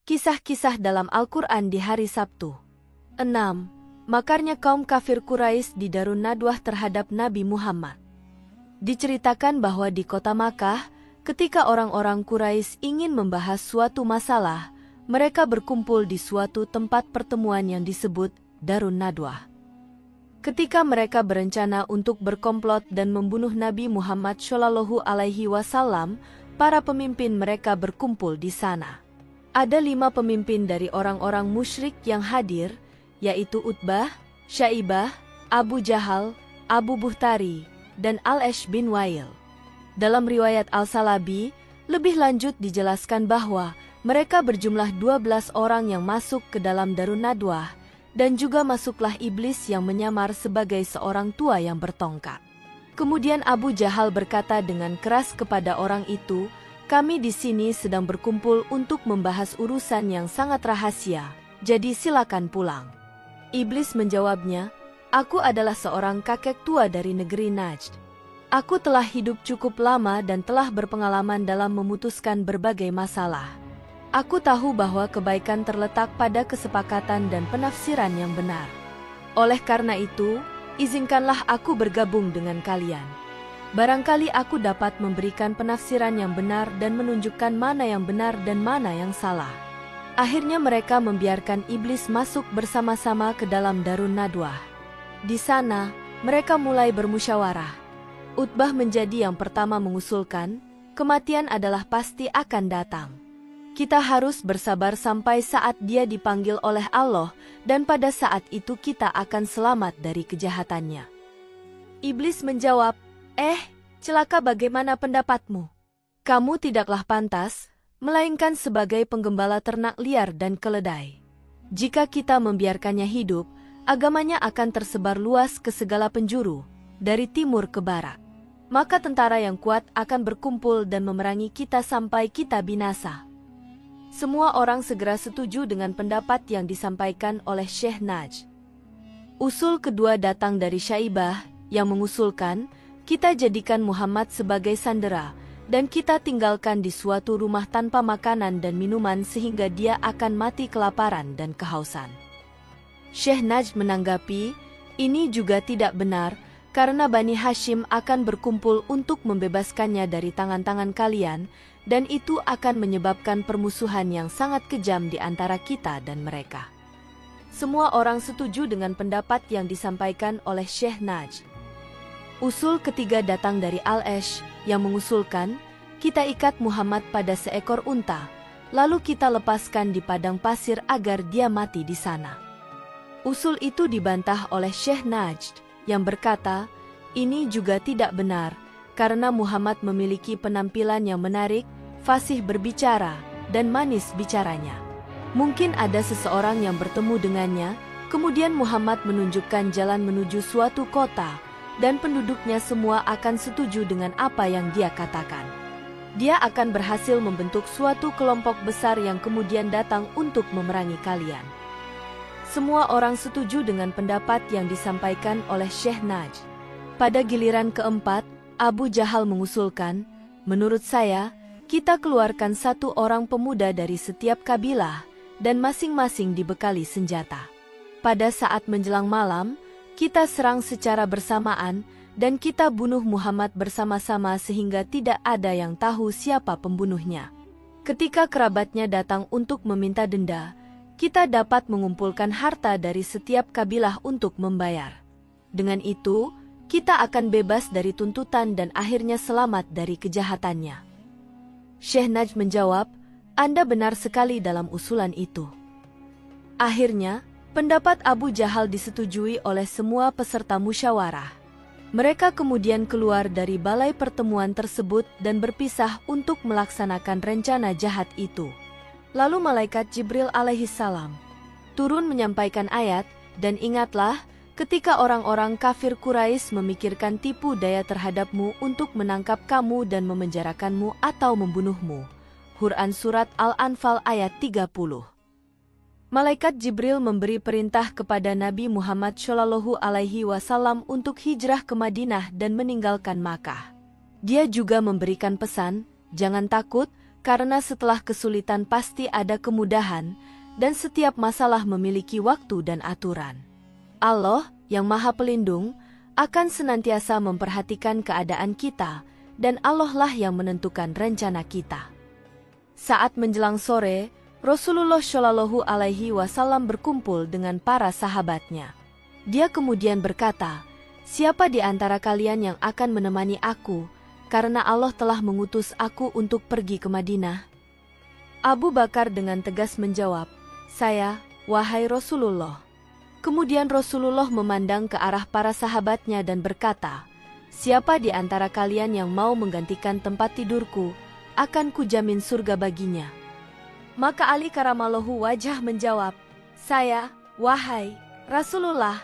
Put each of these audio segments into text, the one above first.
Kisah-kisah dalam Al-Quran di hari Sabtu. 6. Makarnya kaum kafir Quraisy di Darun Nadwah terhadap Nabi Muhammad. Diceritakan bahwa di kota Makkah, ketika orang-orang Quraisy ingin membahas suatu masalah, mereka berkumpul di suatu tempat pertemuan yang disebut Darun Nadwah. Ketika mereka berencana untuk berkomplot dan membunuh Nabi Muhammad Shallallahu Alaihi Wasallam, para pemimpin mereka berkumpul di sana. Ada 5 pemimpin dari orang-orang musyrik yang hadir, yaitu Utbah, Syaibah, Abu Jahal, Abu Buhtari, dan Al-Ash bin Wail. Dalam riwayat Al-Salabi, lebih lanjut dijelaskan bahwa mereka berjumlah 12 orang yang masuk ke dalam Darun Nadwah, dan juga masuklah iblis yang menyamar sebagai seorang tua yang bertongkat. Kemudian Abu Jahal berkata dengan keras kepada orang itu, "Kami di sini sedang berkumpul untuk membahas urusan yang sangat rahasia, jadi silakan pulang." Iblis menjawabnya, "Aku adalah seorang kakek tua dari negeri Najd. Aku telah hidup cukup lama dan telah berpengalaman dalam memutuskan berbagai masalah. Aku tahu bahwa kebaikan terletak pada kesepakatan dan penafsiran yang benar. Oleh karena itu, izinkanlah aku bergabung dengan kalian. Barangkali aku dapat memberikan penafsiran yang benar dan menunjukkan mana yang benar dan mana yang salah." Akhirnya mereka membiarkan iblis masuk bersama-sama ke dalam Darun Nadwah. Di sana, mereka mulai bermusyawarah. Utbah menjadi yang pertama mengusulkan, kematian adalah pasti akan datang. Kita harus bersabar sampai saat dia dipanggil oleh Allah, dan pada saat itu kita akan selamat dari kejahatannya. Iblis menjawab, celaka, bagaimana pendapatmu? Kamu tidaklah pantas, melainkan sebagai penggembala ternak liar dan keledai. Jika kita membiarkannya hidup, agamanya akan tersebar luas ke segala penjuru, dari timur ke barat. Maka tentara yang kuat akan berkumpul dan memerangi kita sampai kita binasa. Semua orang segera setuju dengan pendapat yang disampaikan oleh Syekh Najd. Usul kedua datang dari Syaibah, yang mengusulkan, kita jadikan Muhammad sebagai sandera, dan kita tinggalkan di suatu rumah tanpa makanan dan minuman sehingga dia akan mati kelaparan dan kehausan. Syekh Najd menanggapi, ini juga tidak benar, karena Bani Hashim akan berkumpul untuk membebaskannya dari tangan-tangan kalian, dan itu akan menyebabkan permusuhan yang sangat kejam di antara kita dan mereka. Semua orang setuju dengan pendapat yang disampaikan oleh Syekh Najd. Usul ketiga datang dari Al-Ash, yang mengusulkan, kita ikat Muhammad pada seekor unta, lalu kita lepaskan di padang pasir agar dia mati di sana. Usul itu dibantah oleh Syekh Najd, yang berkata, ini juga tidak benar, karena Muhammad memiliki penampilan yang menarik, fasih berbicara, dan manis bicaranya. Mungkin ada seseorang yang bertemu dengannya, kemudian Muhammad menunjukkan jalan menuju suatu kota, dan penduduknya semua akan setuju dengan apa yang dia katakan. Dia akan berhasil membentuk suatu kelompok besar yang kemudian datang untuk memerangi kalian. Semua orang setuju dengan pendapat yang disampaikan oleh Syekh Najd. Pada giliran keempat, Abu Jahal mengusulkan, menurut saya, kita keluarkan satu orang pemuda dari setiap kabilah, dan masing-masing dibekali senjata. Pada saat menjelang malam, kita serang secara bersamaan, dan kita bunuh Muhammad bersama-sama sehingga tidak ada yang tahu siapa pembunuhnya. Ketika kerabatnya datang untuk meminta denda, kita dapat mengumpulkan harta dari setiap kabilah untuk membayar. Dengan itu, kita akan bebas dari tuntutan dan akhirnya selamat dari kejahatannya. Syekh Najd menjawab, Anda benar sekali dalam usulan itu. Akhirnya, pendapat Abu Jahal disetujui oleh semua peserta musyawarah. Mereka kemudian keluar dari balai pertemuan tersebut dan berpisah untuk melaksanakan rencana jahat itu. Lalu malaikat Jibril alaihissalam turun menyampaikan ayat, dan ingatlah, ketika orang-orang kafir Quraisy memikirkan tipu daya terhadapmu untuk menangkap kamu dan memenjarakanmu atau membunuhmu. Quran Surat Al-Anfal ayat 30. Malaikat Jibril memberi perintah kepada Nabi Muhammad Shallallahu Alaihi Wasallam untuk hijrah ke Madinah dan meninggalkan Makkah. Dia juga memberikan pesan, jangan takut, karena setelah kesulitan pasti ada kemudahan, dan setiap masalah memiliki waktu dan aturan. Allah, yang Maha Pelindung, akan senantiasa memperhatikan keadaan kita, dan Allah lah yang menentukan rencana kita. Saat menjelang sore, Rasulullah Shallallahu Alaihi Wasallam berkumpul dengan para sahabatnya. Dia kemudian berkata, "Siapa di antara kalian yang akan menemani aku, karena Allah telah mengutus aku untuk pergi ke Madinah?" Abu Bakar dengan tegas menjawab, "Saya, wahai Rasulullah." Kemudian Rasulullah memandang ke arah para sahabatnya dan berkata, "Siapa di antara kalian yang mau menggantikan tempat tidurku, akan kujamin surga baginya." Maka Ali karamallahu wajah menjawab, "Saya, wahai Rasulullah.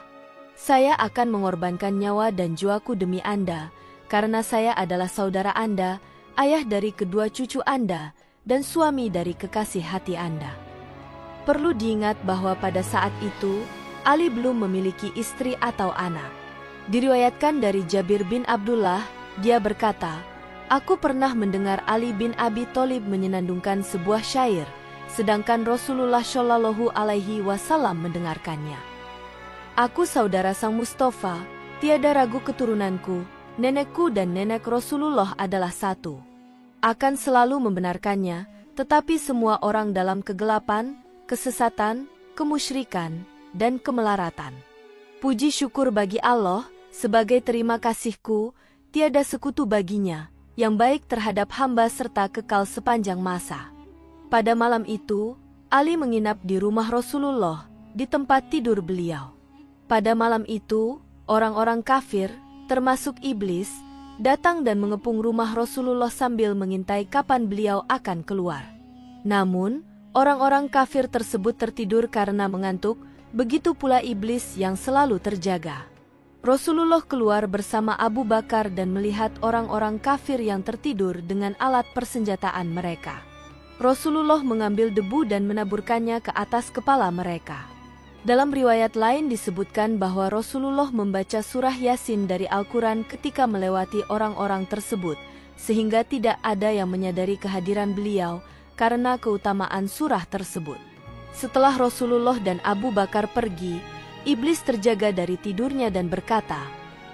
Saya akan mengorbankan nyawa dan jiwaku demi Anda, karena saya adalah saudara Anda, ayah dari kedua cucu Anda, dan suami dari kekasih hati Anda." Perlu diingat bahwa pada saat itu, Ali belum memiliki istri atau anak. Diriwayatkan dari Jabir bin Abdullah, dia berkata, "Aku pernah mendengar Ali bin Abi Thalib menyenandungkan sebuah syair, sedangkan Rasulullah Shallallahu Alaihi Wasallam mendengarkannya. Aku saudara Sang Mustafa, tiada ragu keturunanku, nenekku dan nenek Rasulullah adalah satu. Akan selalu membenarkannya, tetapi semua orang dalam kegelapan, kesesatan, kemusyrikan, dan kemelaratan. Puji syukur bagi Allah, sebagai terima kasihku, tiada sekutu baginya, yang baik terhadap hamba serta kekal sepanjang masa." Pada malam itu, Ali menginap di rumah Rasulullah, di tempat tidur beliau. Pada malam itu, orang-orang kafir, termasuk iblis, datang dan mengepung rumah Rasulullah sambil mengintai kapan beliau akan keluar. Namun, orang-orang kafir tersebut tertidur karena mengantuk, begitu pula iblis yang selalu terjaga. Rasulullah keluar bersama Abu Bakar dan melihat orang-orang kafir yang tertidur dengan alat persenjataan mereka. Rasulullah mengambil debu dan menaburkannya ke atas kepala mereka. Dalam riwayat lain disebutkan bahwa Rasulullah membaca surah Yasin dari Al-Quran ketika melewati orang-orang tersebut, sehingga tidak ada yang menyadari kehadiran beliau karena keutamaan surah tersebut. Setelah Rasulullah dan Abu Bakar pergi, iblis terjaga dari tidurnya dan berkata,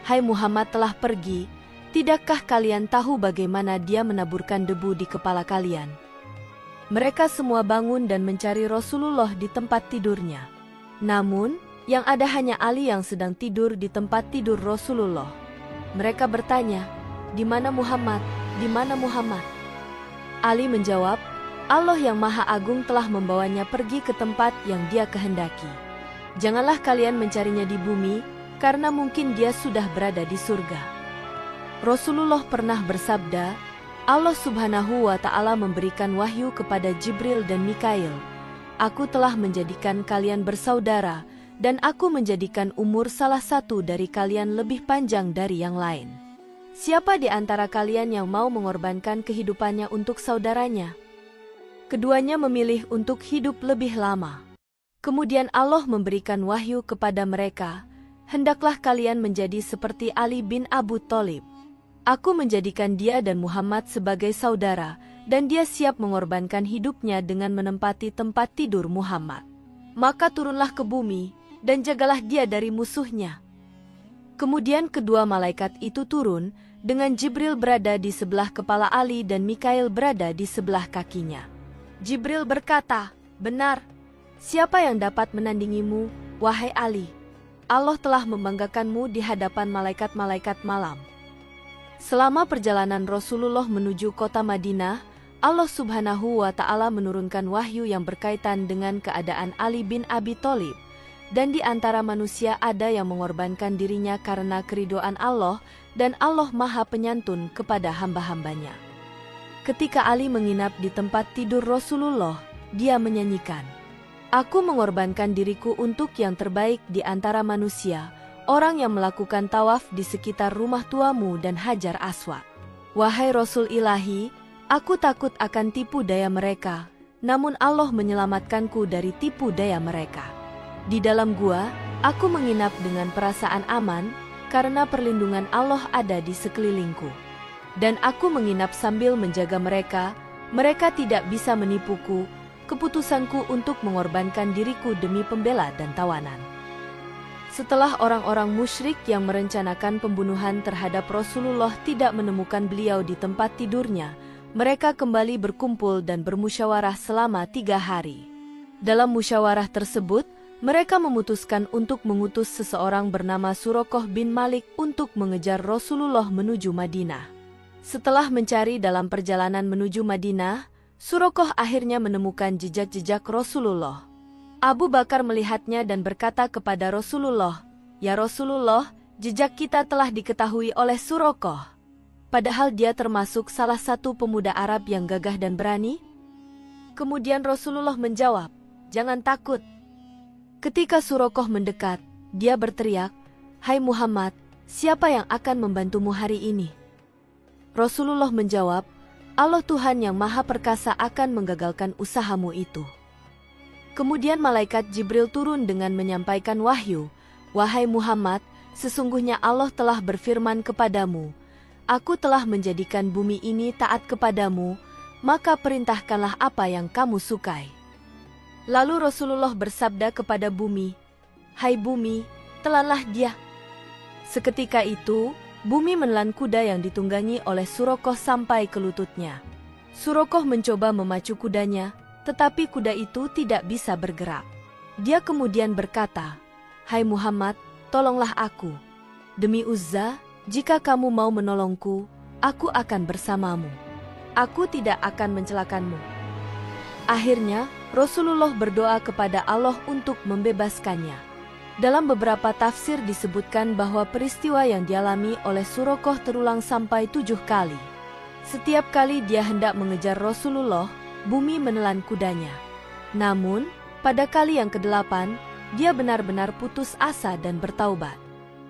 "Hai Muhammad telah pergi, tidakkah kalian tahu bagaimana dia menaburkan debu di kepala kalian?" Mereka semua bangun dan mencari Rasulullah di tempat tidurnya. Namun, yang ada hanya Ali yang sedang tidur di tempat tidur Rasulullah. Mereka bertanya, "Di mana Muhammad? Di mana Muhammad?" Ali menjawab, "Allah yang Maha Agung telah membawanya pergi ke tempat yang Dia kehendaki. Janganlah kalian mencarinya di bumi, karena mungkin dia sudah berada di surga." Rasulullah pernah bersabda, Allah Subhanahu wa Ta'ala memberikan wahyu kepada Jibril dan Mikail, "Aku telah menjadikan kalian bersaudara, dan aku menjadikan umur salah satu dari kalian lebih panjang dari yang lain. Siapa di antara kalian yang mau mengorbankan kehidupannya untuk saudaranya?" Keduanya memilih untuk hidup lebih lama. Kemudian Allah memberikan wahyu kepada mereka, "Hendaklah kalian menjadi seperti Ali bin Abu Thalib. Aku menjadikan dia dan Muhammad sebagai saudara, dan dia siap mengorbankan hidupnya dengan menempati tempat tidur Muhammad. Maka turunlah ke bumi, dan jagalah dia dari musuhnya." Kemudian kedua malaikat itu turun, dengan Jibril berada di sebelah kepala Ali dan Mikail berada di sebelah kakinya. Jibril berkata, "Benar, siapa yang dapat menandingimu, wahai Ali? Allah telah membanggakanmu di hadapan malaikat-malaikat malam." Selama perjalanan Rasulullah menuju kota Madinah, Allah Subhanahu wa Ta'ala menurunkan wahyu yang berkaitan dengan keadaan Ali bin Abi Thalib, dan di antara manusia ada yang mengorbankan dirinya karena keridhaan Allah, dan Allah Maha Penyantun kepada hamba-hambanya. Ketika Ali menginap di tempat tidur Rasulullah, dia menyanyikan, "Aku mengorbankan diriku untuk yang terbaik di antara manusia, orang yang melakukan tawaf di sekitar rumah tuamu dan Hajar Aswad. Wahai Rasul Ilahi, aku takut akan tipu daya mereka, namun Allah menyelamatkanku dari tipu daya mereka. Di dalam gua, aku menginap dengan perasaan aman, karena perlindungan Allah ada di sekelilingku. Dan aku menginap sambil menjaga mereka, Mereka tidak bisa menipuku, keputusanku untuk mengorbankan diriku demi pembela dan tawanan. Setelah orang-orang musyrik yang merencanakan pembunuhan terhadap Rasulullah tidak menemukan beliau di tempat tidurnya, mereka kembali berkumpul dan bermusyawarah selama 3 hari. Dalam musyawarah tersebut, mereka memutuskan untuk mengutus seseorang bernama Suraqah bin Malik untuk mengejar Rasulullah menuju Madinah. Setelah mencari dalam perjalanan menuju Madinah, Suraqah akhirnya menemukan jejak-jejak Rasulullah. Abu Bakar melihatnya dan berkata kepada Rasulullah, "Ya Rasulullah, jejak kita telah diketahui oleh Suraqah." Padahal dia termasuk salah satu pemuda Arab yang gagah dan berani. Kemudian Rasulullah menjawab, "Jangan takut." Ketika Suraqah mendekat, dia berteriak, "Hai Muhammad, siapa yang akan membantumu hari ini?" Rasulullah menjawab, "Allah Tuhan yang Maha Perkasa akan menggagalkan usahamu itu." Kemudian malaikat Jibril turun dengan menyampaikan wahyu, "Wahai Muhammad, sesungguhnya Allah telah berfirman kepadamu, Aku telah menjadikan bumi ini taat kepadamu, maka perintahkanlah apa yang kamu sukai." Lalu Rasulullah bersabda kepada bumi, "Hai bumi, telanlah dia." Seketika itu, bumi menelan kuda yang ditunggangi oleh Suraqah sampai ke lututnya. Suraqah mencoba memacu kudanya, tetapi kuda itu tidak bisa bergerak. Dia kemudian berkata, "Hai Muhammad, tolonglah aku. Demi Uzza, jika kamu mau menolongku, aku akan bersamamu. Aku tidak akan mencelakanmu." Akhirnya, Rasulullah berdoa kepada Allah untuk membebaskannya. Dalam beberapa tafsir disebutkan bahwa peristiwa yang dialami oleh Suraqah terulang sampai 7 kali. Setiap kali dia hendak mengejar Rasulullah, bumi menelan kudanya. Namun, pada kali yang ke-8, dia benar-benar putus asa dan bertaubat.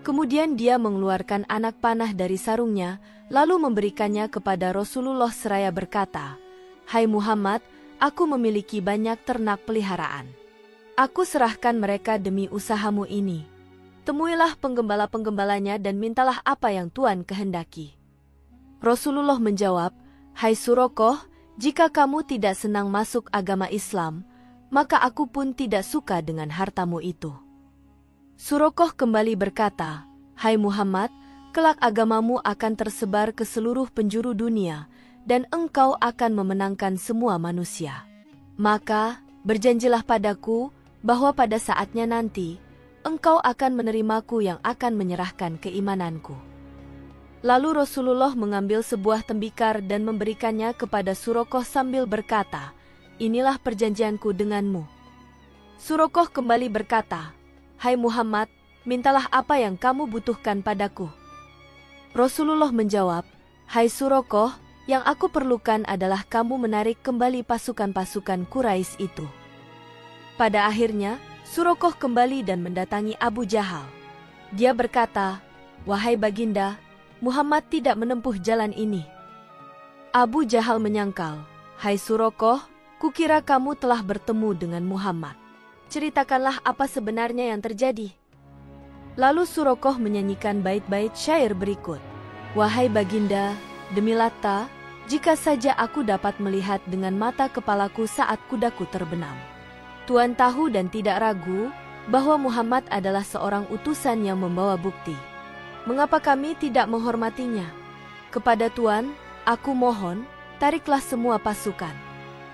Kemudian dia mengeluarkan anak panah dari sarungnya, lalu memberikannya kepada Rasulullah seraya berkata, "Hai Muhammad, aku memiliki banyak ternak peliharaan. Aku serahkan mereka demi usahamu ini. Temuilah penggembala-penggembalanya dan mintalah apa yang Tuhan kehendaki." Rasulullah menjawab, "Hai Suraqah, jika kamu tidak senang masuk agama Islam, maka aku pun tidak suka dengan hartamu itu." Suraqah kembali berkata, "Hai Muhammad, kelak agamamu akan tersebar ke seluruh penjuru dunia, dan engkau akan memenangkan semua manusia. Maka, berjanjilah padaku, bahwa pada saatnya nanti, engkau akan menerimaku yang akan menyerahkan keimananku." Lalu Rasulullah mengambil sebuah tembikar dan memberikannya kepada Suraqah sambil berkata, "Inilah perjanjianku denganmu." Suraqah kembali berkata, "Hai Muhammad, mintalah apa yang kamu butuhkan padaku." Rasulullah menjawab, "Hai Suraqah, yang aku perlukan adalah kamu menarik kembali pasukan-pasukan Quraisy itu." Pada akhirnya, Suraqah kembali dan mendatangi Abu Jahal. Dia berkata, "Wahai baginda, Muhammad tidak menempuh jalan ini." Abu Jahal menyangkal, "Hai Suraqah, kukira kamu telah bertemu dengan Muhammad. Ceritakanlah apa sebenarnya yang terjadi." Lalu Suraqah menyanyikan bait-bait syair berikut. "Wahai baginda, demi Latta, jika saja aku dapat melihat dengan mata kepalaku saat kudaku terbenam. Tuan tahu dan tidak ragu bahwa Muhammad adalah seorang utusan yang membawa bukti. Mengapa kami tidak menghormatinya? Kepada Tuan, aku mohon, tariklah semua pasukan.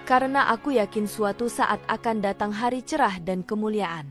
Karena aku yakin suatu saat akan datang hari cerah dan kemuliaan."